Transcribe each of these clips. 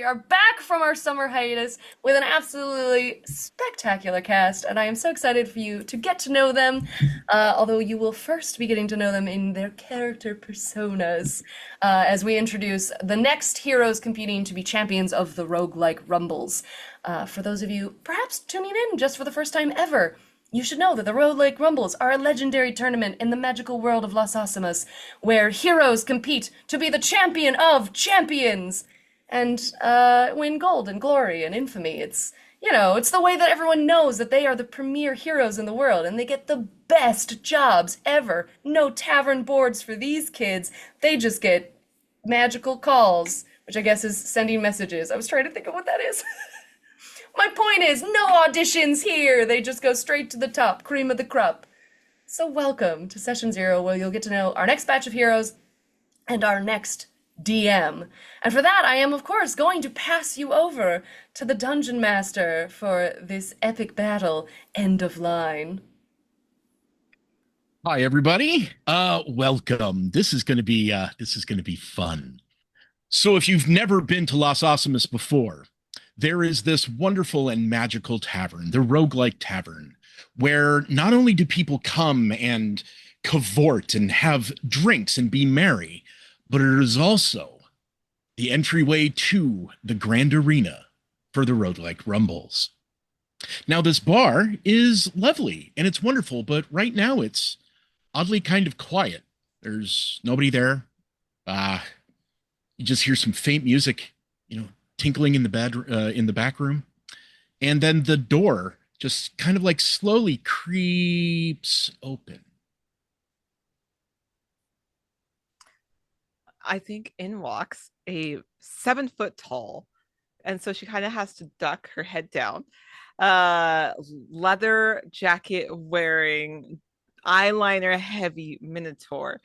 are back from our summer hiatus with an absolutely spectacular cast, and I am so excited for you to get to know them, although you will first be getting to know them in their character personas, as we introduce the next heroes competing to be champions of the Roguelike Rumbles. For those of you perhaps tuning in just for the first time ever, you should know that the Roguelike Rumbles are a legendary tournament in the magical world of Las Asimas, where heroes compete to be the champion of champions and win gold and glory and infamy. It's the way that everyone knows that they are the premier heroes in the world, and they get the best jobs ever. No tavern boards for these kids. They just get magical calls, which I guess is sending messages. I was trying to think of what that is. My point is, no auditions here! They just go straight to the top, cream of the crop. So welcome to Session Zero, where you'll get to know our next batch of heroes and our next DM. And for that, I am, of course, going to pass you over to the Dungeon Master for this epic battle, End of Line. Hi, everybody. Welcome. This is going to be fun. So if you've never been to Las Asimas before, there is this wonderful and magical tavern, the Roguelike Tavern, where not only do people come and cavort and have drinks and be merry, but it is also the entryway to the grand arena for the Roguelike Rumbles. Now, this bar is lovely and it's wonderful, but right now it's oddly kind of quiet. There's nobody there. You just hear some faint music, tinkling in the back room, and then the door just kind of like slowly creeps open. I think in walks a 7 foot tall, and so she kind of has to duck her head down, leather jacket wearing, eyeliner heavy minotaur.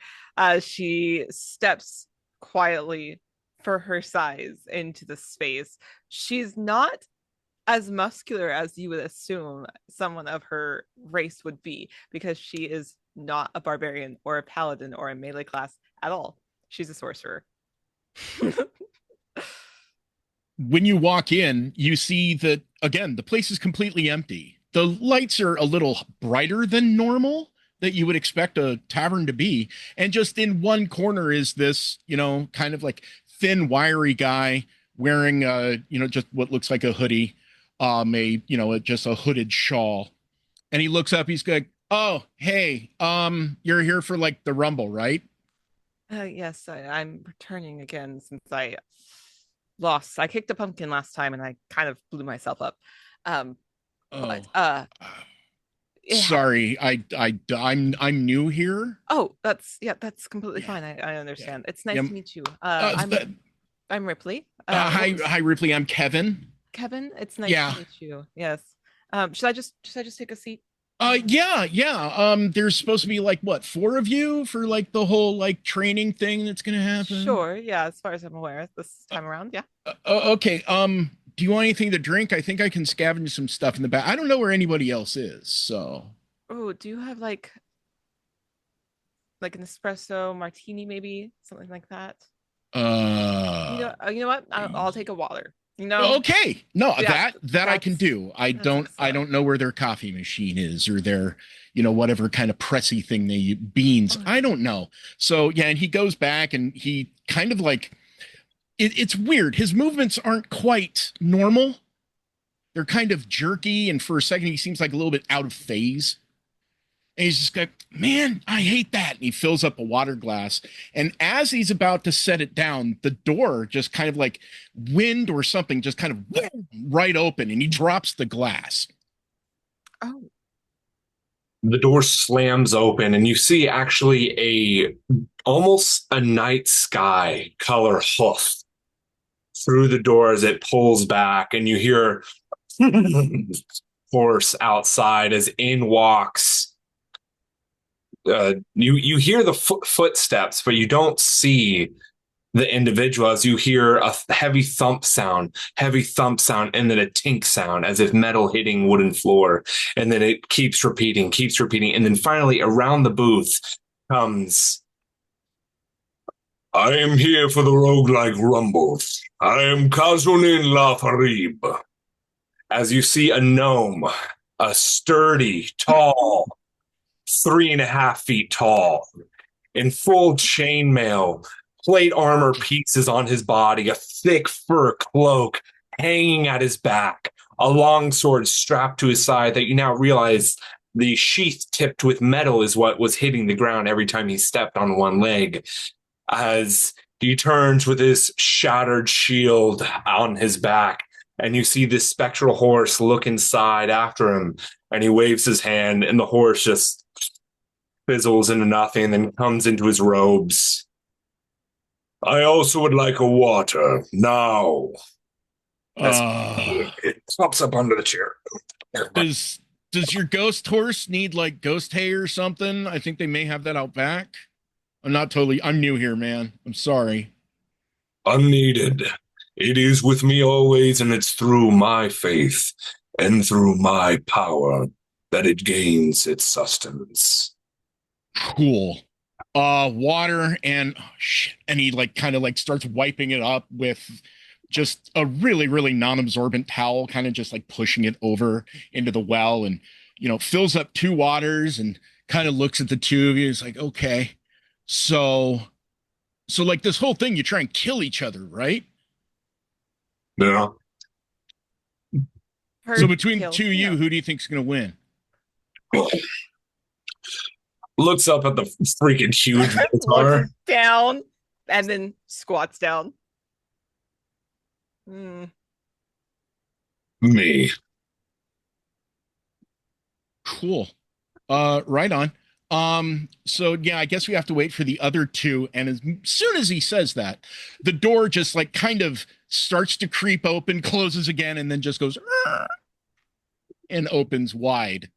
She steps quietly for her size into the space. She's not as muscular as you would assume someone of her race would be, because she is not a barbarian or a paladin or a melee class at all. She's a sorcerer. When you walk in, you see that, again, the place is completely empty. The lights are a little brighter than normal, that you would expect a tavern to be. And just in one corner is this, kind of like thin, wiry guy wearing, just what looks like a hoodie, just a hooded shawl. And he looks up, he's like, "Oh, hey, you're here for like the Rumble, right?" Yes, I'm returning again since I lost. I kicked a pumpkin last time and I kind of blew myself up. Sorry, I'm new here. Oh, that's completely fine. I understand. It's nice to meet you. I'm Rhipley. Hi, Rhipley. I'm Kevin. Kevin, it's nice to meet you. Yes. Should I just take a seat? Yeah. There's supposed to be like what, 4 of you for like the whole like training thing that's gonna happen? Sure. Yeah. As far as I'm aware, this time around. Yeah. Okay. Do you want anything to drink? I think I can scavenge some stuff in the back. I don't know where anybody else is, so. Oh, do you have like an espresso martini, maybe something like that? You know what? I'll take a water. Okay. No, Yeah, that I can do. I don't know where their coffee machine is, or their, whatever kind of pressy thing they use, beans. I don't know. So yeah, and he goes back and he kind of like, it's weird. His movements aren't quite normal. They're kind of jerky, and for a second he seems like a little bit out of phase. And he's just like, "Man, I hate that." And he fills up a water glass. And as he's about to set it down, the door just kind of like wind or something just kind of right open, and he drops the glass. Oh. The door slams open, and you see actually almost a night sky color hoof through the door as it pulls back, and you hear horse outside as in walks. You hear the footsteps, but you don't see the individual, as you hear a heavy thump sound, and then a tink sound as if metal hitting wooden floor. And then it keeps repeating. And then finally around the booth comes I am here for the Roguelike Rumbles. I am Kazu'nin La Farib. As you see a gnome, a sturdy, tall, 3.5 feet tall, in full chainmail, plate armor pieces on his body, a thick fur cloak hanging at his back, a long sword strapped to his side that you now realize the sheath tipped with metal is what was hitting the ground every time he stepped on one leg. As he turns with his shattered shield on his back, and you see this spectral horse look inside after him, and he waves his hand, and the horse just fizzles into nothing and then comes into his robes. I also would like a water now. It pops up under the chair. Does your ghost horse need like ghost hay or something? I think they may have that out back. I'm new here, man. I'm sorry. Unneeded. It is with me always, and it's through my faith and through my power that it gains its sustenance. Cool. Water and shit. And he like kind of like starts wiping it up with just a really, really non-absorbent towel, kind of just like pushing it over into the well, and fills up 2 waters and kind of looks at the 2 of you. He's like, okay. So like this whole thing, you try and kill each other, right? Yeah. So between the 2 of you, who do you think's going to win? Looks up at the freaking huge guitar. Down and then squats down. Me. Cool. Right on. So yeah, I guess we have to wait for the other 2. And as soon as he says that, the door just like kind of starts to creep open, closes again, and then just goes and opens wide.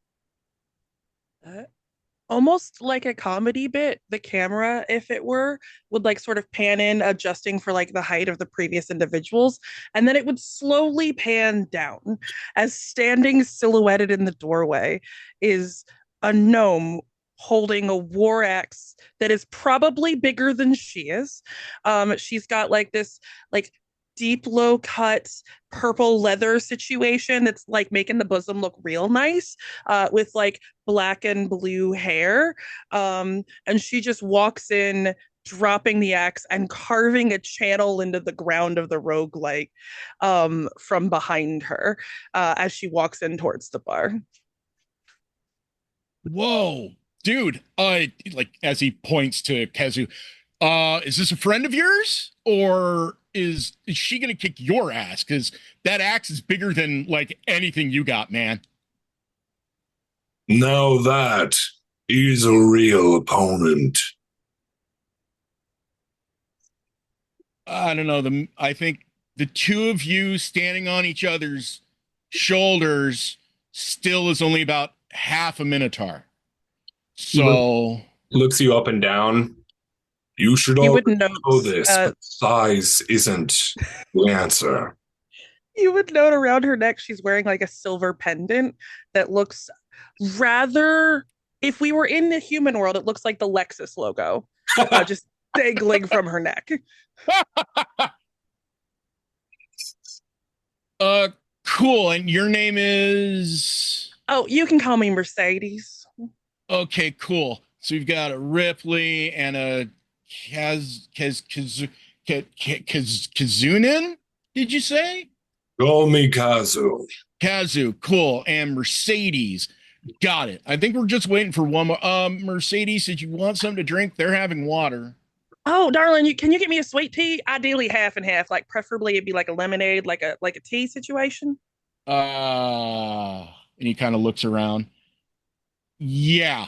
Almost like a comedy bit, the camera, if it were, would like sort of pan in, adjusting for like the height of the previous individuals, and then it would slowly pan down as standing silhouetted in the doorway is a gnome holding a war axe that is probably bigger than she is. She's got like this like deep low cut purple leather situation that's like making the bosom look real nice, with like black and blue hair, and she just walks in, dropping the axe and carving a channel into the ground of the roguelike, from behind her, as she walks in towards the bar. Whoa, dude. Like as he points to Kazu, is this a friend of yours, or is she gonna kick your ass? Because that axe is bigger than like anything you got, man. Now that is a real opponent. I don't know. I think the 2 of you standing on each other's shoulders still is only about half a minotaur. So looks you up and down. You should all know this, but size isn't the answer. You would note around her neck she's wearing like a silver pendant that looks rather, if we were in the human world, it looks like the Lexus logo, just dangling from her neck. Cool. And your name is? Oh, you can call me Mercedes. Okay, cool. So you've got a Rhipley and a Kazu'nin, did you say? Call me Kazu. Kazu, cool. And Mercedes. Got it. I think we're just waiting for one more. Mercedes, did you want something to drink? They're having water. Oh, darling, can you get me a sweet tea? Ideally half and half. Like preferably it'd be like a lemonade, like a tea situation. And he kind of looks around. Yeah.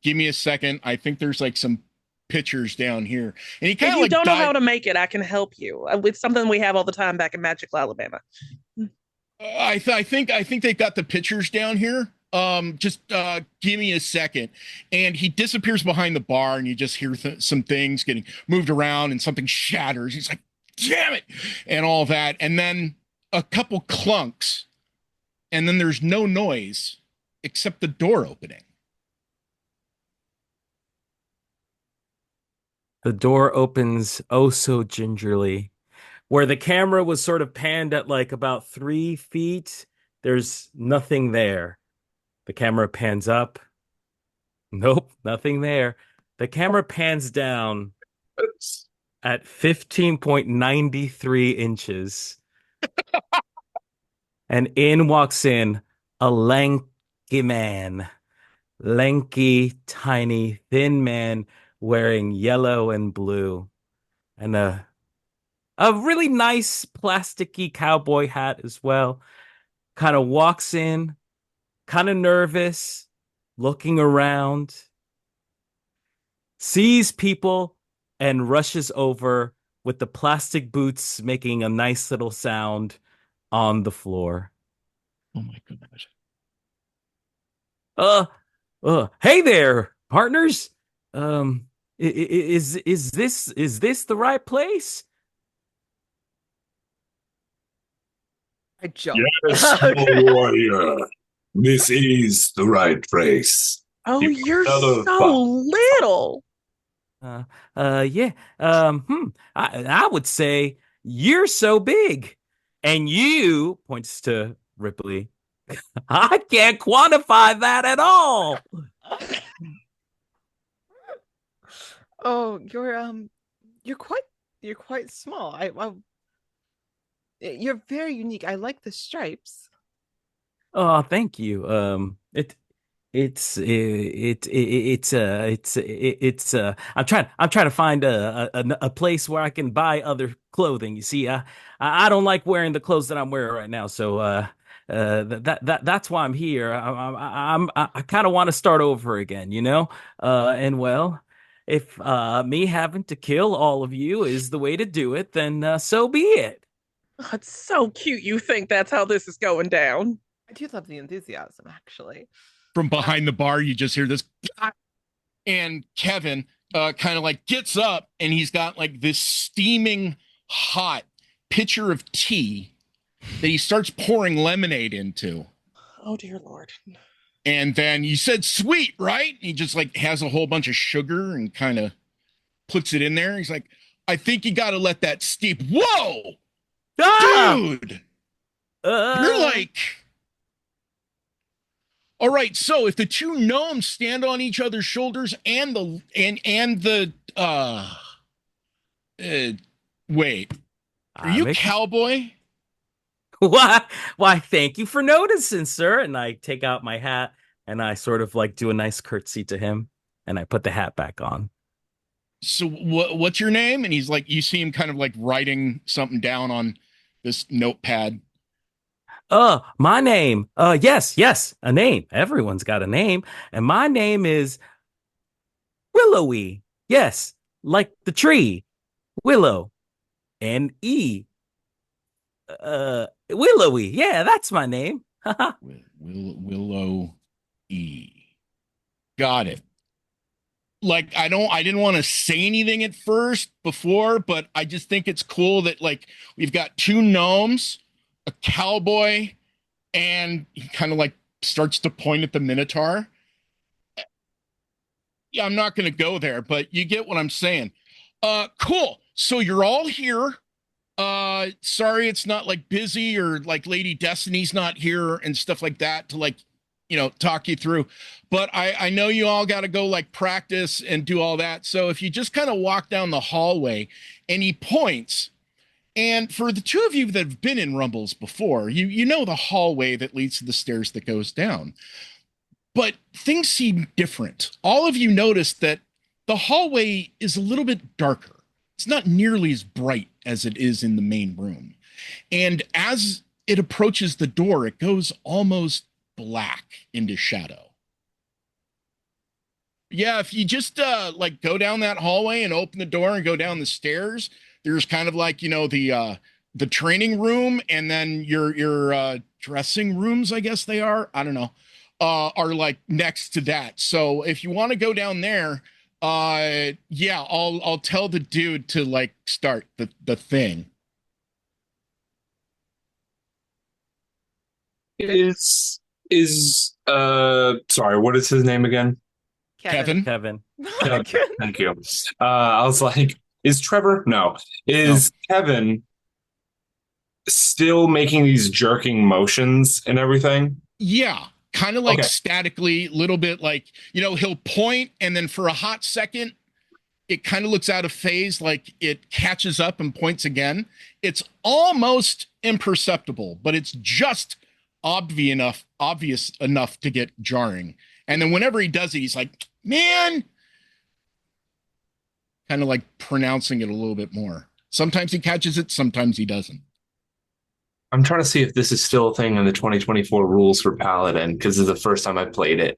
Give me a second. I think there's like some pitchers down here. And he kind of if you don't know how to make it, I can help you with something we have all the time back in Magical Alabama. I think they've got the pitchers down here. Just give me a second. And he disappears behind the bar, and you just hear some things getting moved around, and something shatters. He's like, damn it, and all that. And then a couple clunks, and then there's no noise except the door opening. The door opens oh so gingerly. Where the camera was sort of panned at like about 3 feet, there's nothing there. The camera pans up. Nope, nothing there. The camera pans down at 15.93 inches. And in walks in a lanky man. Lanky, tiny, thin man wearing yellow and blue. And a really nice plasticky cowboy hat as well. Kind of walks in, kind of nervous, looking around, sees people, and rushes over with the plastic boots making a nice little sound on the floor. Oh my goodness. Hey there, partners. Is this the right place? I jump. Yes, warrior. This is the right place. Oh, You you're another so fuck. little. Yeah. I would say you're so big. And you points to Ripley. I can't quantify that at all. Oh, you're quite small. You're very unique. I like the stripes. Oh, thank you. I'm trying to find a place where I can buy other clothing. You see, I don't like wearing the clothes that I'm wearing right now, so that's why I'm here. I kind of want to start over again, you know. And well, if me having to kill all of you is the way to do it, then so be it. Oh, it's so cute. You think that's how this is going down? I do love the enthusiasm, actually. From behind the bar, you just hear this, and Kevin kind of like gets up, and he's got like this steaming hot pitcher of tea that he starts pouring lemonade into. Oh, dear Lord. And then you said sweet, right? He just like has a whole bunch of sugar and kind of puts it in there. He's like, I think you got to let that steep. Whoa, dude, you're like, all right. So if the two gnomes stand on each other's shoulders and the wait, are you cowboy? Why, thank you for noticing, sir. And I take out my hat and I sort of like do a nice curtsy to him and I put the hat back on. So what's your name? And he's like, you see him kind of like writing something down on this notepad. My name. Yes, a name. Everyone's got a name. And my name is Willowy. Yes, like the tree. Willow. N-E. Willowy. Yeah, that's my name. Willow E. Got it. Like I didn't want to say anything at first before, but I just think it's cool that like we've got two gnomes, a cowboy, and he kind of like starts to point at the Minotaur. Yeah, I'm not gonna go there, but you get what I'm saying. Cool. So you're all here. Sorry it's not like busy or like Lady Destiny's not here and stuff like that to like, talk you through. But I know you all got to go like practice and do all that. So if you just kind of walk down the hallway and he points, and for the two of you that have been in Rumbles before, you know the hallway that leads to the stairs that goes down. But things seem different. All of you notice that the hallway is a little bit darker. It's not nearly as bright as it is in the main room. And as it approaches the door, it goes almost black into shadow. Yeah, if you just like go down that hallway and open the door and go down the stairs, there's kind of like, the training room, and then your dressing rooms, I guess they are. I don't know. Are like next to that. So if you want to go down there, yeah, I'll tell the dude to like start the thing. Sorry, what is his name again? Kevin. Kevin. Yeah, thank you. I was like, is Trevor? No. Is Kevin still making these jerking motions and everything? Yeah, kind of like Okay. statically, little bit like, he'll point and then for a hot second, it kind of looks out of phase, like it catches up and points again. It's almost imperceptible, but it's just obvious enough to get jarring. And then whenever he does it, he's like, man, kind of like pronouncing it a little bit more. Sometimes he catches it, sometimes he doesn't. I'm trying to see if this is still a thing in the 2024 rules for Paladin, because this is the first time I played it.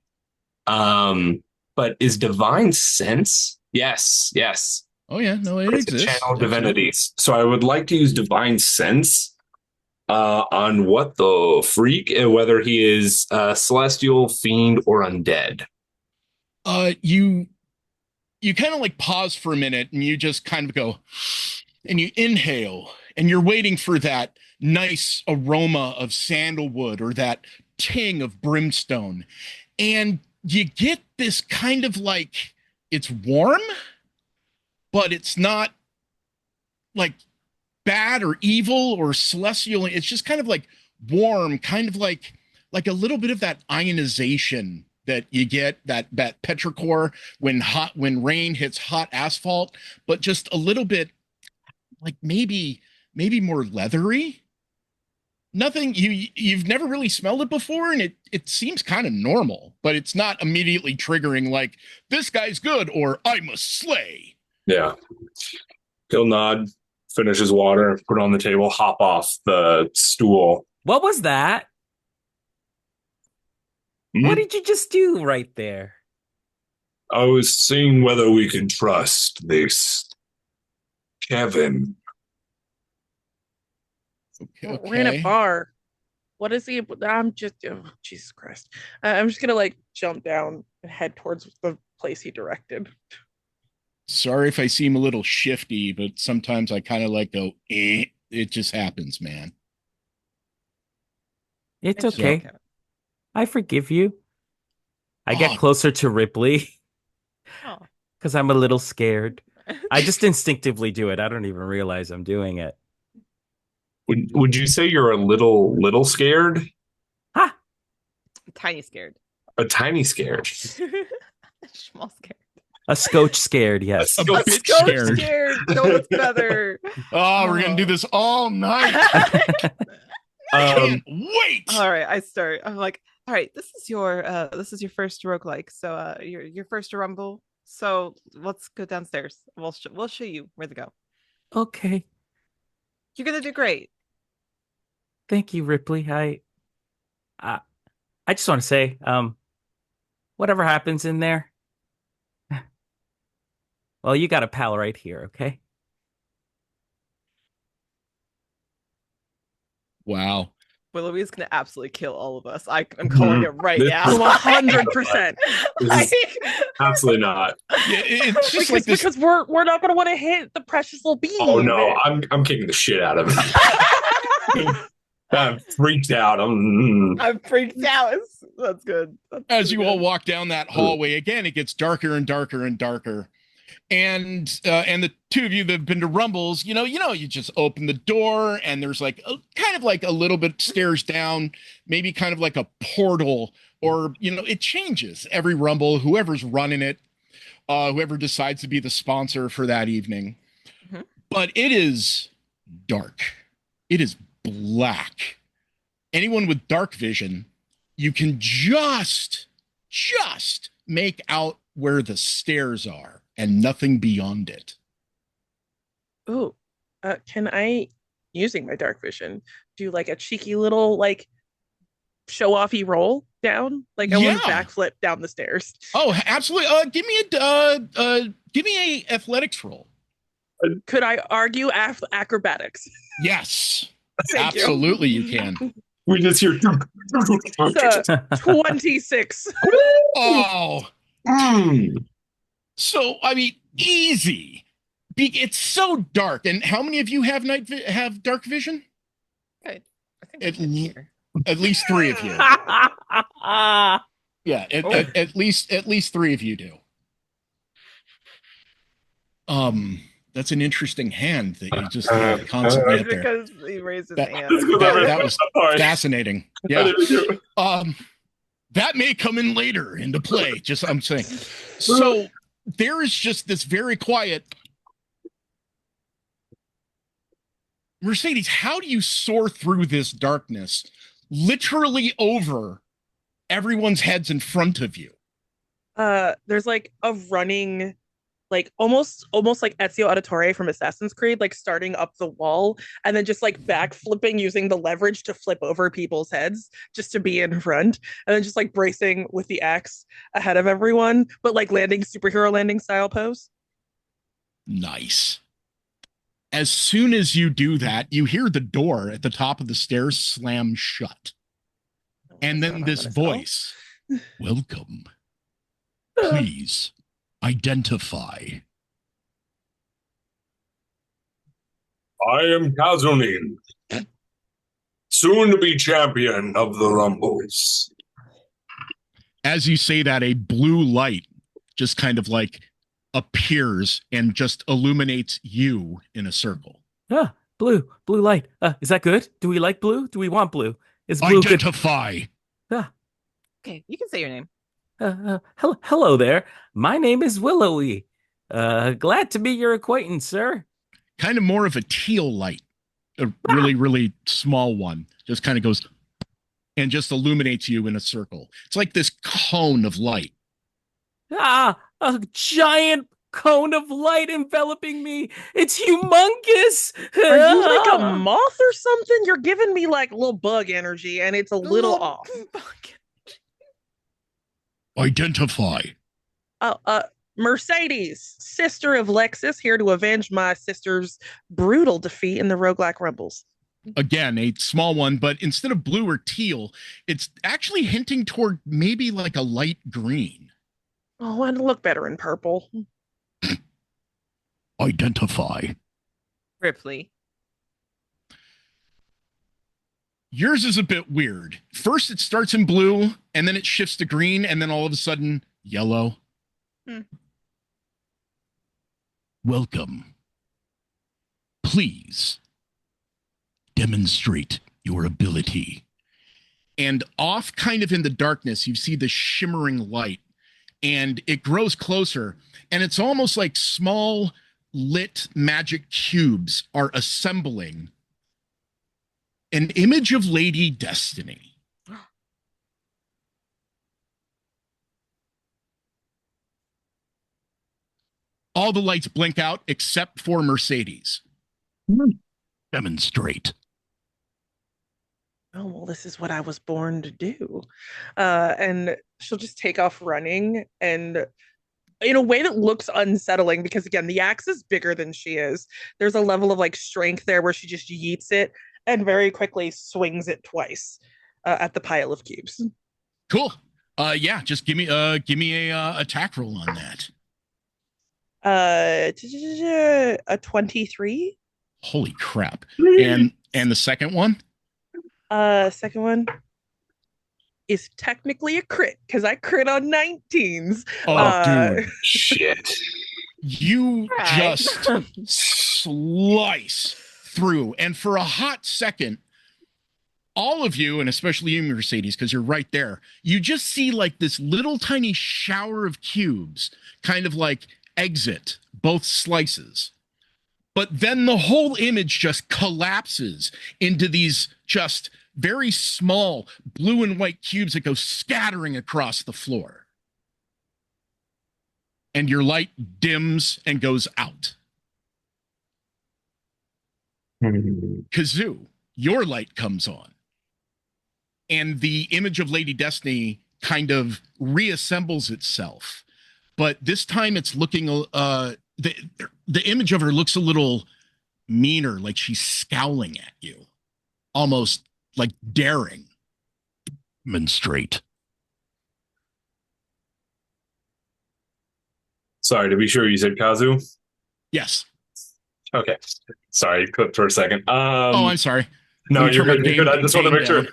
But is Divine Sense? Yes. Oh yeah, no, it It's exists. a channel divinities. So I would like to use Divine Sense on what the freak, whether he is celestial, fiend, or undead. You kind of like pause for a minute and you just kind of go and you inhale and you're waiting for that nice aroma of sandalwood or that ting of brimstone. And you get this kind of like, it's warm, but it's not like bad or evil or celestial. It's just kind of like warm, kind of like a little bit of that ionization that you get, that petrichor when rain hits hot asphalt, but just a little bit like maybe more leathery. Nothing, you've never really smelled it before, and it seems kind of normal, but it's not immediately triggering like this guy's good or I must slay. Yeah. He'll nod, finish his water, put it on the table, hop off the stool. What was that? What did you just do right there? I was seeing whether we can trust this Kevin. Okay. We're in a bar. What is he? I'm just, oh, Jesus Christ. I'm just gonna like jump down and head towards the place he directed. Sorry if I seem a little shifty, but sometimes I kind of like go, it just happens, man. It's okay. I forgive you. I get Oh. closer to Rhipley Oh. because I'm a little scared. I just instinctively do it. I don't even realize I'm doing it. Would you say you're a little scared? Ha! Tiny scared. A tiny scared. Small scared. A scotch scared, yes. A Scotch bit So scared. scared. No, it's better. Oh, we're gonna do this all night. Can't wait. All right, I start. I'm like, all right, this is your first roguelike. So your first rumble. So let's go downstairs. We'll show you where to go. Okay. You're gonna do great. Thank you, Ripley. I just want to say, whatever happens in there, well, you got a pal right here, okay? Wow. Willowy is gonna absolutely kill all of us. I'm calling it right This now. is- 100%. Like, Absolutely not. Yeah, it's just like this. Because we're not gonna want to hit the precious little bean. Oh no, I'm kicking the shit out of it. I'm freaked out. I'm freaked out. That's good. That's As pretty you all good. walk down that hallway, again, it gets darker and darker and darker. And the two of you that have been to Rumbles, you just open the door and there's like kind of like a little bit stairs down, maybe kind of like a portal, or it changes every Rumble, whoever's running it, whoever decides to be the sponsor for that evening. Mhm. But it is dark. It is black. Anyone with dark vision, you can just make out where the stairs are and nothing beyond it. Ooh, can I, using my dark vision, do like a cheeky little like show-offy roll down? Like I want to Yeah. backflip down the stairs. Oh, absolutely. Give me a athletics roll. Could I argue acrobatics? Yes, Thank you. absolutely you can. We just hear. It's a 26. Oh, Mm. so I mean, easy. It's so dark. And how many of you have have dark vision? I think At I'm here. At least 3 of you. Yeah, at least 3 of you do. That's an interesting hand that you just consummate there. Because he raised his That, hand. that was fascinating. Yeah. I That may come in later into play. Just I'm saying. So there is just this very quiet. Mercedes, how do you soar through this darkness, literally over everyone's heads in front of you? There's like a running, like almost like Ezio Auditore from Assassin's Creed, like starting up the wall and then just like back flipping using the leverage to flip over people's heads just to be in front, and then just like bracing with the axe ahead of everyone, but like landing superhero landing style pose. Nice. As soon as you do that, you hear the door at the top of the stairs slam shut. And then this voice, welcome. Please identify. I am Kazu'nin, soon to be champion of the Rumbles. As you say that, a blue light just kind of like appears and just illuminates you in a circle. Ah, blue light. Is that good? Do we like blue? Do we want blue? Is blue identify? Good? Ah. Okay, you can say your name. Hello there. My name is Willowy. Glad to be your acquaintance, sir. Kind of more of a teal light, a really, really small one. Just kind of goes and just illuminates you in a circle. It's like this cone of light. Ah, a giant cone of light enveloping me. It's humongous. Are you like a moth or something? You're giving me like little bug energy, and it's a little off. Identify. Mercedes, sister of Lexus, here to avenge my sister's brutal defeat in the Roguelike Rumbles. Again, a small one, but instead of blue or teal, it's actually hinting toward maybe like a light green. Oh, and look better in purple. Identify. Rhipley. Yours is a bit weird. First, it starts in blue, and then it shifts to green, and then all of a sudden, yellow. Welcome. Please demonstrate your ability. And off kind of in the darkness, you see the shimmering light, and it grows closer, and it's almost like small lit magic cubes are assembling an image of Lady Destiny. All the lights blink out except for Mercedes. Demonstrate. Oh, well, this is what I was born to do. And she'll just take off running, and in a way that looks unsettling because, again, the axe is bigger than she is. There's a level of like strength there where she just yeets it and very quickly swings it twice at the pile of cubes. Cool. Yeah, just give me a attack roll on that. A 23. Holy crap. And the second one? Second one is technically a crit because I crit on 19s. Oh, dude. Shit. You just slice through. And for a hot second, all of you, and especially you, Mercedes, because you're right there, you just see like this little tiny shower of cubes kind of like exit both slices. But then the whole image just collapses into these just very small blue and white cubes that go scattering across the floor. And your light dims and goes out. Kazu, your light comes on. And the image of Lady Destiny kind of reassembles itself. But this time it's looking, the image of her looks a little meaner, like she's scowling at you. Almost like daring. Demonstrate. Sorry, to be sure, you said Kazu? Yes. Okay. Sorry, clipped for a second. Oh, I'm sorry. No, you're good. You're good. I just want to make sure.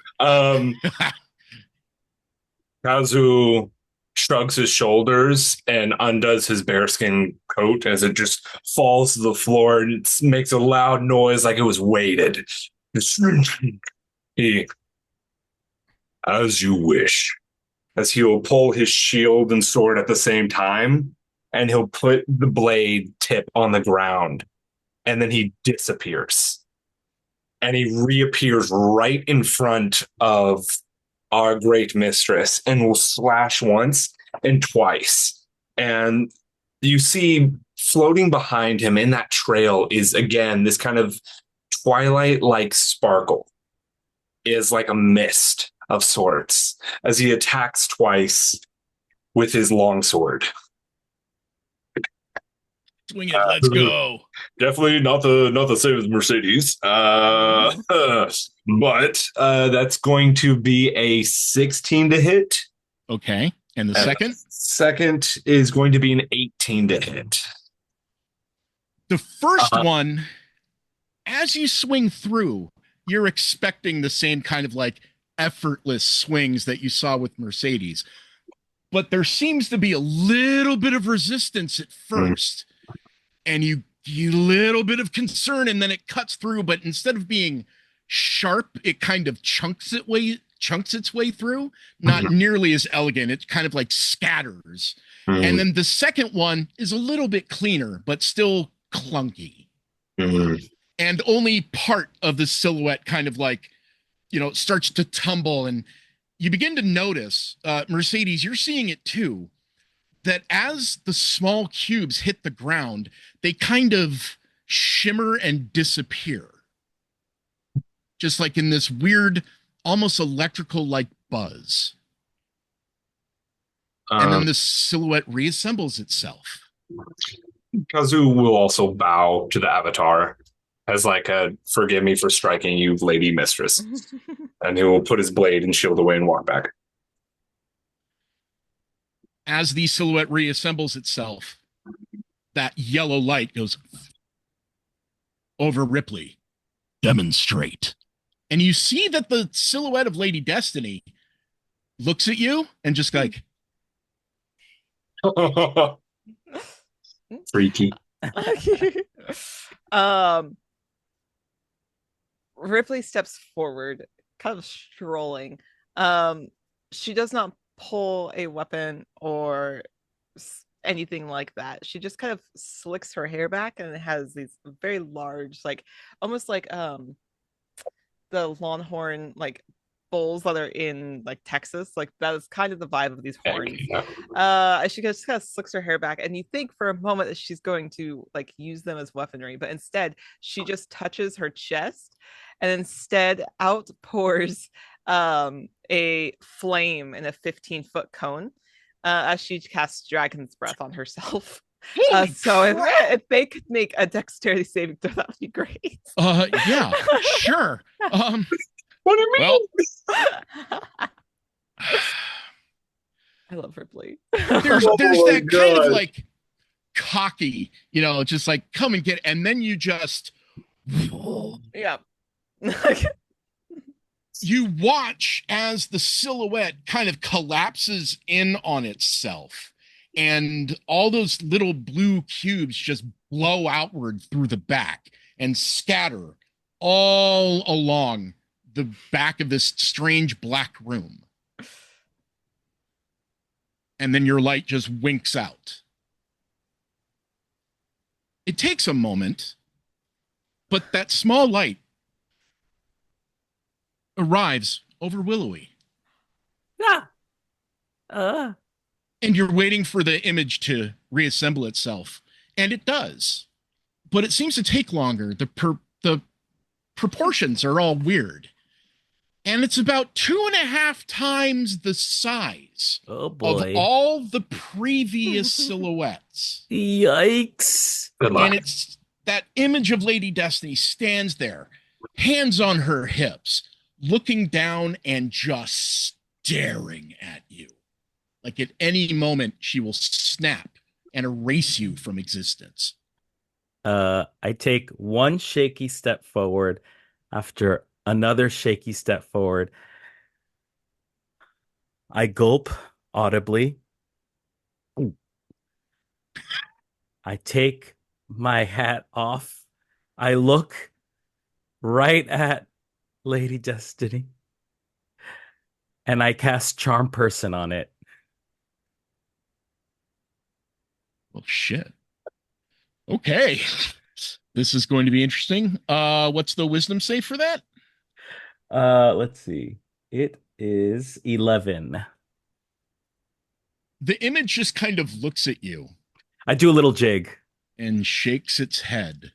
Kazu shrugs his shoulders and undoes his bearskin coat as it just falls to the floor and it makes a loud noise like it was weighted. He, as you wish, as he'll pull his shield and sword at the same time, and he'll put the blade tip on the ground, and then he disappears. And he reappears right in front of our great mistress and will slash once and twice. And you see floating behind him in that trail is, again, this kind of twilight-like sparkle. Is like a mist of sorts as he attacks twice with his longsword. Swing it, let's go. Definitely not the same as Mercedes. But that's going to be a 16 to hit. Okay. And the second? Second is going to be an 18 to hit. The first one, as you swing through, you're expecting the same kind of like effortless swings that you saw with Mercedes. But there seems to be a little bit of resistance at first. And you little bit of concern, and then it cuts through, but instead of being sharp, it kind of chunks its way through. Not nearly as elegant. It kind of like scatters. And then the second one is a little bit cleaner, but still clunky. And only part of the silhouette kind of like, starts to tumble. And you begin to notice, Mercedes, you're seeing it too, that as the small cubes hit the ground, they kind of shimmer and disappear. Just like in this weird, almost electrical-like buzz. And then the silhouette reassembles itself. Kazu will also bow to the avatar as like a forgive me for striking you, lady mistress. And he will put his blade and shield away and walk back. As the silhouette reassembles itself, that yellow light goes over Rhipley. Demonstrate. And you see that the silhouette of Lady Destiny looks at you and just like... Freaky. Rhipley steps forward, kind of strolling. She does not pull a weapon or anything like that. She just kind of slicks her hair back, and it has these very large, like almost like the longhorn like bowls that are in like Texas. Like that is kind of the vibe of these horns. She just kind of slicks her hair back, and you think for a moment that she's going to like use them as weaponry, but instead she just touches her chest, and instead out pours a flame in a 15-foot cone as she casts Dragon's Breath on herself. So if they could make a dexterity saving throw, that would be great. Yeah, sure. What do you mean? Well, I love Rhipley. There's that kind of like cocky, just like come and get, and then you just yeah. You watch as the silhouette kind of collapses in on itself, and all those little blue cubes just blow outward through the back and scatter all along the back of this strange black room. And then your light just winks out. It takes a moment, but that small light arrives over Willowy. And you're waiting for the image to reassemble itself. And it does. But it seems to take longer. The proportions are all weird. And it's about 2.5 times the size of all the previous silhouettes. Yikes. And it's that image of Lady Destiny stands there, hands on her hips, looking down and just staring at you. Like at any moment, she will snap and erase you from existence. I take one shaky step forward after another shaky step forward. I gulp audibly I take my hat off. I look right at Lady Destiny, and I cast Charm Person on it. Well, shit. Okay. This is going to be interesting. What's the wisdom save for that? Let's see. It is 11. The image just kind of looks at you I do a little jig. and shakes its head.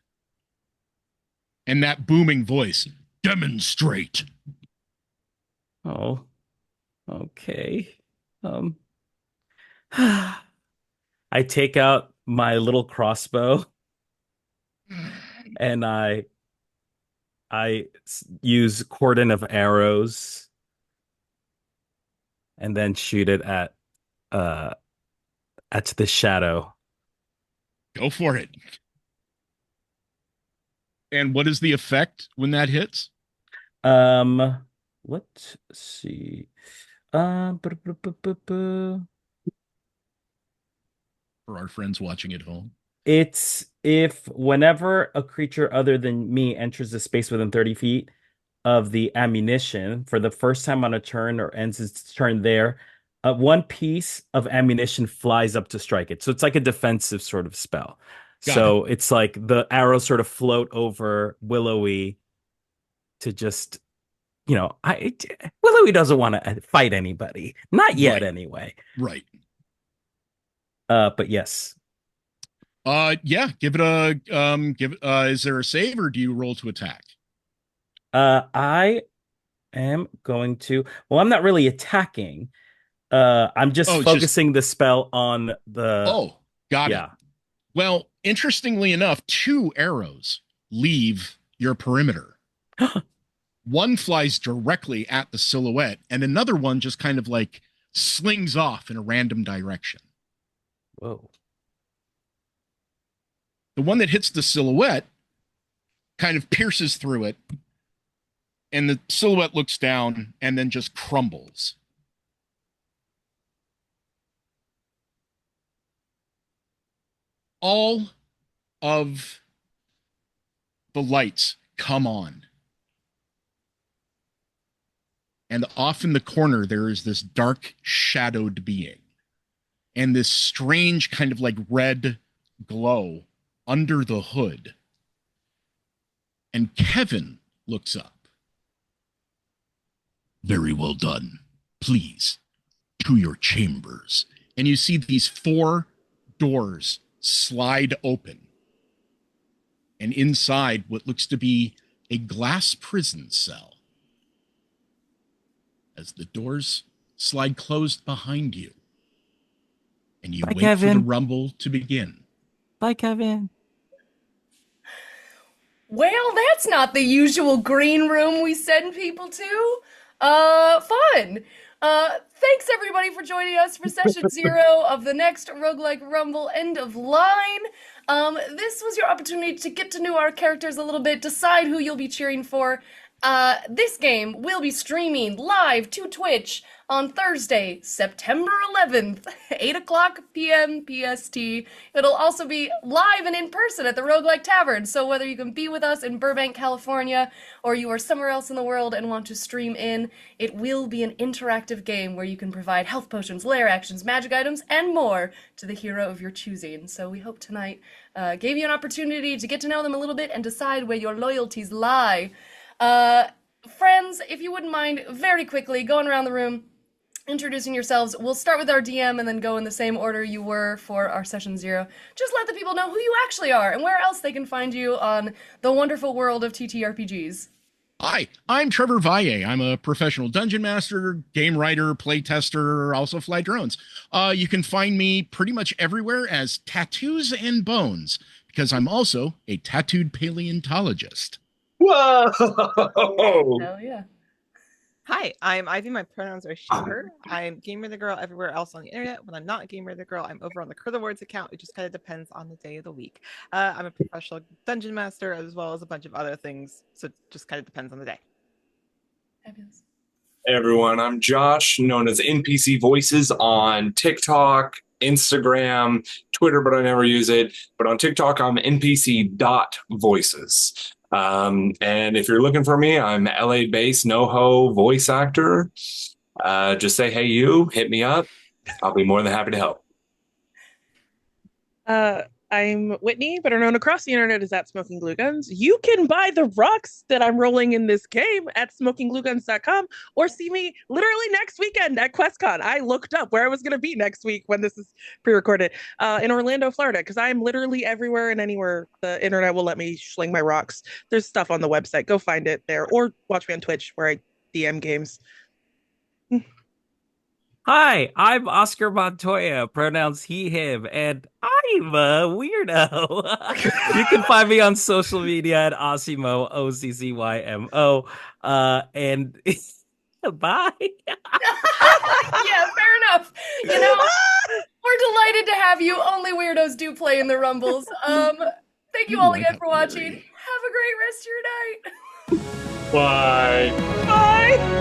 And that booming voice, demonstrate. Oh, okay. I take out my little crossbow and I use cordon of arrows and then shoot it at the shadow. Go for it. And what is the effect when that hits? Let's see. For our friends watching at home. It's if whenever a creature other than me enters the space within 30 feet of the ammunition for the first time on a turn or ends its turn there, one piece of ammunition flies up to strike it. So it's like a defensive sort of spell. So it's like the arrows sort of float over Willowy to just, Willowy doesn't want to fight anybody. Not yet, Right. anyway. Right. But yes. Yeah, give it a is there a save or do you roll to attack? I am going to, well, I'm not really attacking. I'm just focusing the spell on the. Got it. Yeah. Well, interestingly enough, 2 arrows leave your perimeter. One flies directly at the silhouette, and another one just kind of like slings off in a random direction. Whoa. The one that hits the silhouette kind of pierces through it, and the silhouette looks down and then just crumbles. All of the lights come on. And off in the corner, there is this dark, shadowed being. And this strange kind of like red glow under the hood. And Kevin looks up. Very well done. Please, to your chambers. And you see these 4 doors slide open. And inside, what looks to be a glass prison cell. As the doors slide closed behind you. And you Bye, wait Kevin. for the rumble to begin. Bye, Kevin. Well, that's not the usual green room we send people to. Fun. Thanks everybody for joining us for session 0 of the next Roguelike Rumble End of Line. This was your opportunity to get to know our characters a little bit, decide who you'll be cheering for. This game will be streaming live to Twitch on Thursday, September 11th, 8 o'clock p.m. PST. It'll also be live and in person at the Roguelike Tavern, so whether you can be with us in Burbank, California, or you are somewhere else in the world and want to stream in, it will be an interactive game where you can provide health potions, lair actions, magic items, and more to the hero of your choosing. So we hope tonight gave you an opportunity to get to know them a little bit and decide where your loyalties lie. Friends, if you wouldn't mind, very quickly, going around the room, introducing yourselves. We'll start with our DM and then go in the same order you were for our session 0. Just let the people know who you actually are and where else they can find you on the wonderful world of TTRPGs. Hi, I'm Trevor Valle. I'm a professional dungeon master, game writer, playtester, also fly drones. You can find me pretty much everywhere as Tattoos and Bones, because I'm also a tattooed paleontologist. Whoa! Hell yeah. Hi, I'm Ivy. My pronouns are she, her. I'm Gamer the Girl everywhere else on the internet. When I'm not Gamer the Girl, I'm over on the Curl Words account. It just kind of depends on the day of the week. I'm a professional dungeon master as well as a bunch of other things. So it just kind of depends on the day. Fabulous. Hey everyone, I'm Josh, known as NPC Voices on TikTok, Instagram, Twitter, but I never use it. But on TikTok, I'm npc.voices. And if you're looking for me, I'm LA-based NoHo voice actor. Just say, hey, you, hit me up. I'll be more than happy to help. I'm Whitney, better known across the internet as at Smoking Glue Guns. You can buy the rocks that I'm rolling in this game at smokingglueguns.com or see me literally next weekend at QuestCon. I looked up where I was going to be next week when this is pre-recorded in Orlando, Florida, because I'm literally everywhere and anywhere the internet will let me sling my rocks. There's stuff on the website. Go find it there or watch me on Twitch where I DM games. Hi, I'm Oscar Montoya, pronouns he, him, and I'm a weirdo. You can find me on social media at Occimo, OCCYMO. And bye. Yeah, fair enough. You know, we're delighted to have you. Only weirdos do play in the Rumbles. Thank you all again for watching. Have a great rest of your night. Bye. Bye.